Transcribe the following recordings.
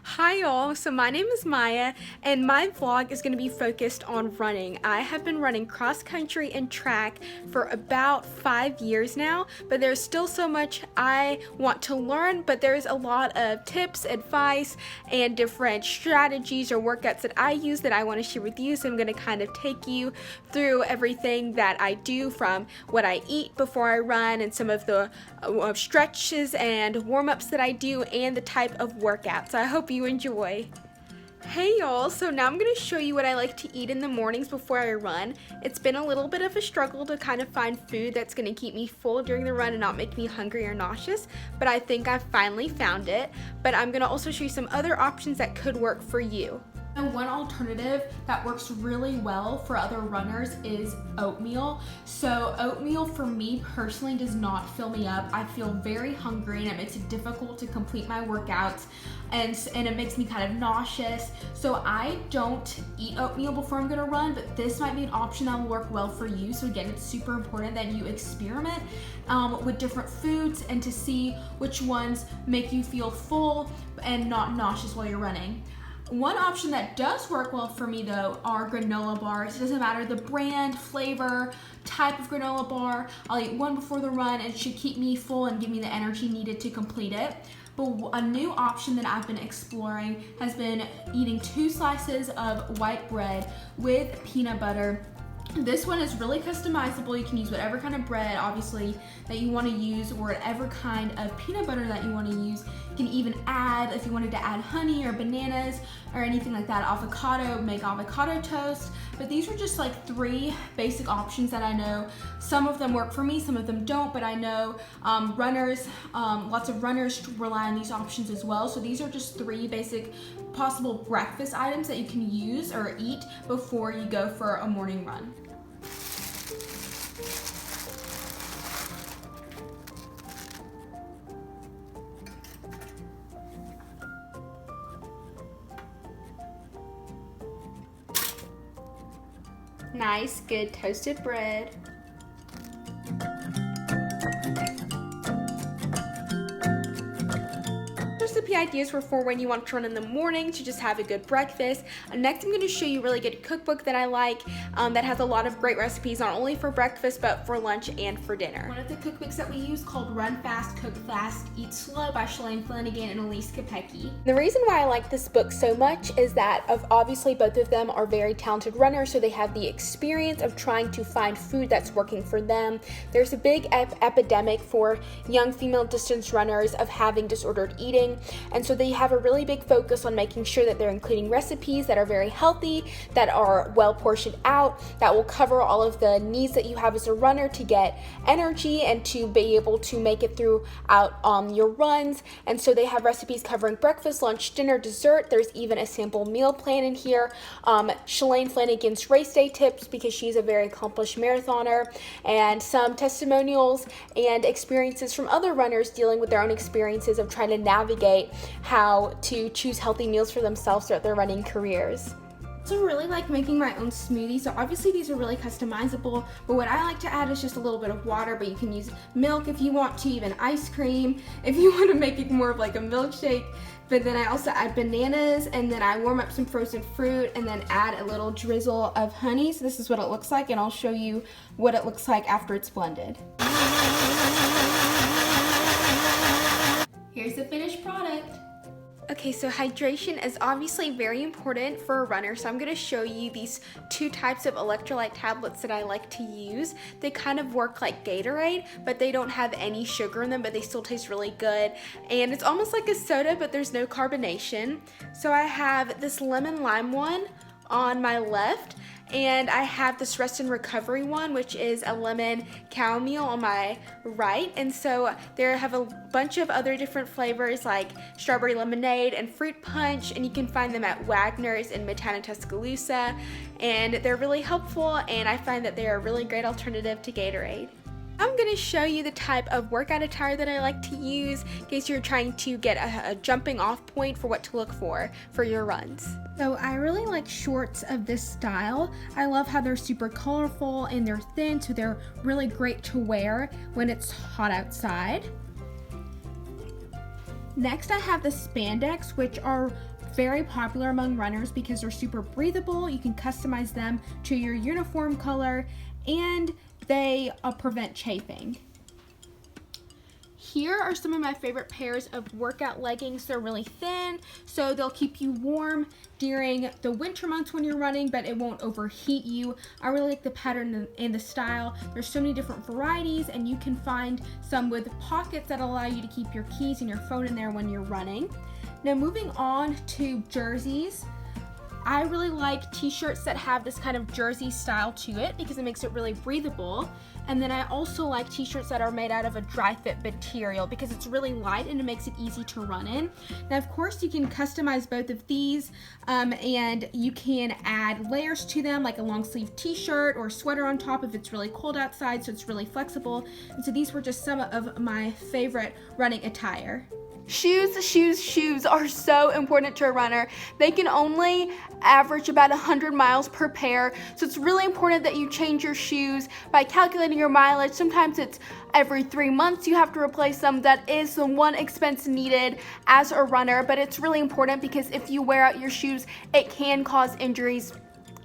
Hi y'all, so my name is Maya and my vlog is going to be focused on running. I have been running cross country and track for about 5 years now, but there's still so much I want to learn, but there's a lot of tips, advice, and different strategies or workouts that I use that I want to share with you. So I'm going to kind of take you through everything that I do, from what I eat before I run and some of the stretches and warm-ups that I do and the type of workout. So I hope you enjoy. Hey y'all, so now I'm going to show you what I like to eat in the mornings before I run. It's been a little bit of a struggle to kind of find food that's going to keep me full during the run and not make me hungry or nauseous, but I think I've finally found it. But I'm going to also show you some other options that could work for you. And one alternative that works really well for other runners is oatmeal. So oatmeal for me personally does not fill me up. I feel very hungry and it makes it difficult to complete my workouts, and it makes me kind of nauseous. So I don't eat oatmeal before I'm gonna run, but this might be an option that will work well for you. So again, it's super important that you experiment with different foods and to see which ones make you feel full and not nauseous while you're running. One option that does work well for me though are granola bars. It doesn't matter the brand, flavor, type of granola bar. I'll eat one before the run and it should keep me full and give me the energy needed to complete it. But a new option that I've been exploring has been eating 2 slices of white bread with peanut butter. This one is really customizable. You can use whatever kind of bread, obviously, that you want to use, or whatever kind of peanut butter that you want to use. You can even add, if you wanted to add honey or bananas or anything like that, avocado, make avocado toast. But these are just like 3 basic options that I know. Some of them work for me, some of them don't, but I know lots of runners rely on these options as well. So these are just 3 basic possible breakfast items that you can use or eat before you go for a morning run. Nice, good toasted bread. Recipe ideas were for when you want to run in the morning to just have a good breakfast. Next, I'm going to show you a really good cookbook that I like that has a lot of great recipes, not only for breakfast but for lunch and for dinner. One of the cookbooks that we use called Run Fast, Cook Fast, Eat Slow by Shalane Flanagan and Elise Kopecky. The reason why I like this book so much is that obviously both of them are very talented runners, so they have the experience of trying to find food that's working for them. There's a big epidemic for young female distance runners of having disordered eating. And so they have a really big focus on making sure that they're including recipes that are very healthy, that are well portioned out, that will cover all of the needs that you have as a runner to get energy and to be able to make it throughout your runs. And so they have recipes covering breakfast, lunch, dinner, dessert. There's even a sample meal plan in here. Shalane Flanagan's race day tips, because she's a very accomplished marathoner, and some testimonials and experiences from other runners dealing with their own experiences of trying to navigate how to choose healthy meals for themselves throughout their running careers. So I really like making my own smoothies. So obviously these are really customizable, but what I like to add is just a little bit of water, but you can use milk if you want to, even ice cream if you want to make it more of like a milkshake. But then I also add bananas, and then I warm up some frozen fruit and then add a little drizzle of honey. So this is what it looks like, and I'll show you what it looks like after it's blended. Here's the finished product. Okay, so hydration is obviously very important for a runner, so I'm going to show you these 2 types of electrolyte tablets that I like to use. They kind of work like Gatorade, but they don't have any sugar in them, but they still taste really good. And it's almost like a soda, but there's no carbonation. So I have this lemon lime one on my left, and I have this rest and recovery one, which is a lemon chamomile, on my right. And so there have a bunch of other different flavors like strawberry lemonade and fruit punch, and you can find them at Wagner's in Midtown, Tuscaloosa, and they're really helpful, and I find that they're a really great alternative to Gatorade. I'm going to show you the type of workout attire that I like to use in case you're trying to get a jumping off point for what to look for your runs. So I really like shorts of this style. I love how they're super colorful and they're thin, so they're really great to wear when it's hot outside. Next, I have the spandex, which are very popular among runners because they're super breathable. You can customize them to your uniform color, and they prevent chafing. Here are some of my favorite pairs of workout leggings. They're really thin, so they'll keep you warm during the winter months when you're running, but it won't overheat you. I really like the pattern and the style. There's so many different varieties, and you can find some with pockets that allow you to keep your keys and your phone in there when you're running. Now moving on to jerseys. I really like t-shirts that have this kind of jersey style to it because it makes it really breathable. And then I also like t-shirts that are made out of a dry fit material because it's really light and it makes it easy to run in. Now, of course, you can customize both of these and you can add layers to them, like a long sleeve t-shirt or sweater on top if it's really cold outside, so it's really flexible. And so these were just some of my favorite running attire. Shoes are so important to a runner. They can only average about 100 miles per pair, so it's really important that you change your shoes by calculating your mileage. Sometimes it's every 3 months you have to replace them. That is the one expense needed as a runner, but it's really important because if you wear out your shoes, it can cause injuries.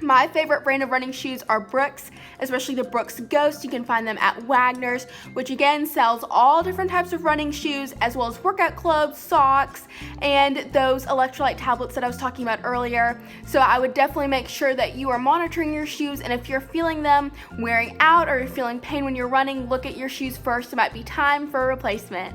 My favorite brand of running shoes are Brooks, especially the Brooks Ghost. You can find them at Wagner's, which again sells all different types of running shoes, as well as workout clothes, socks, and those electrolyte tablets that I was talking about earlier. So I would definitely make sure that you are monitoring your shoes, and if you're feeling them wearing out or you're feeling pain when you're running, look at your shoes first. It might be time for a replacement.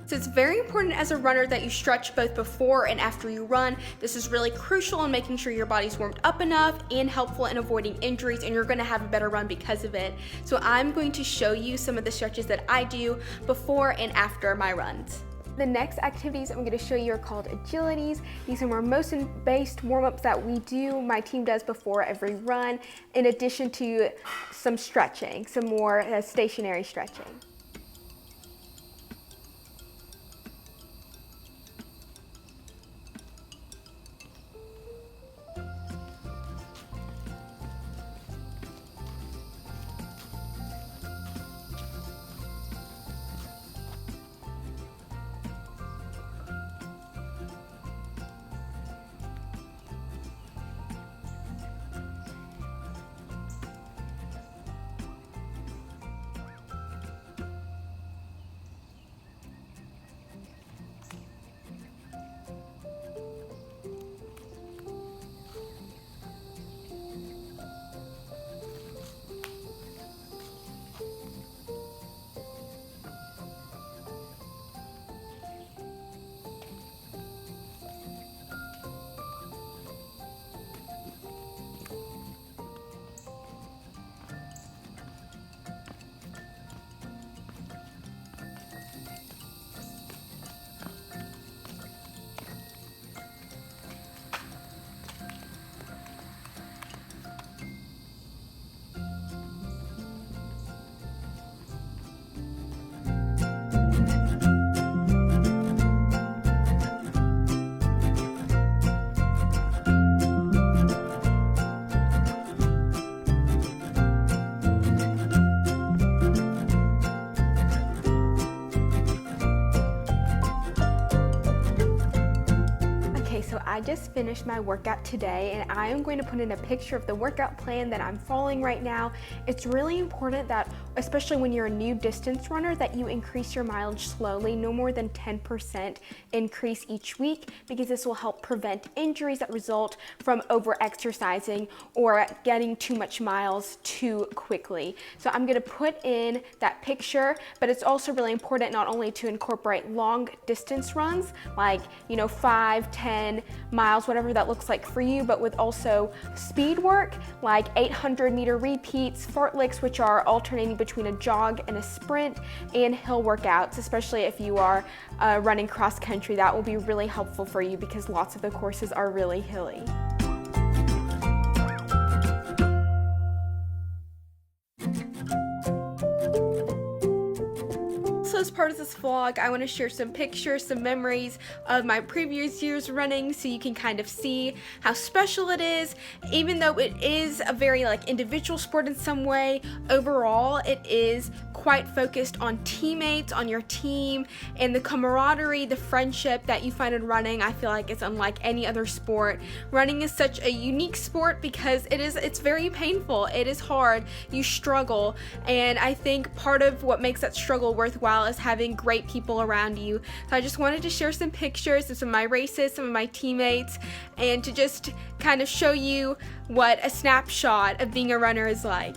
So it's very important as a runner that you stretch both before and after you run. This is really crucial in making sure your body's warmed up enough and helpful in avoiding injuries, and you're gonna have a better run because of it. So I'm going to show you some of the stretches that I do before and after my runs. The next activities I'm going to show you are called agilities. These are more motion-based warm-ups that we do, my team does before every run, in addition to some stretching, some more stationary stretching. So I just finished my workout today, and I am going to put in a picture of the workout plan that I'm following right now. It's really important that, especially when you're a new distance runner, that you increase your mileage slowly, no more than 10% increase each week, because this will help prevent injuries that result from over-exercising or getting too much miles too quickly. So I'm gonna put in that picture, but it's also really important not only to incorporate long distance runs, like 5, 10 miles, whatever that looks like for you, but with also speed work, like 800-meter repeats, fartleks, which are alternating between a jog and a sprint, and hill workouts, especially if you are running cross country. That will be really helpful for you because lots of the courses are really hilly. So as first part of this vlog, I want to share some pictures, some memories of my previous years running so you can kind of see how special it is. Even though it is a very like individual sport in some way, overall it is quite focused on teammates, on your team, and the camaraderie, the friendship that you find in running. I feel like it's unlike any other sport. Running is such a unique sport because it's very painful. It is hard. You struggle, and I think part of what makes that struggle worthwhile is having great people around you. So I just wanted to share some pictures of some of my races, some of my teammates, and to just kind of show you what a snapshot of being a runner is like.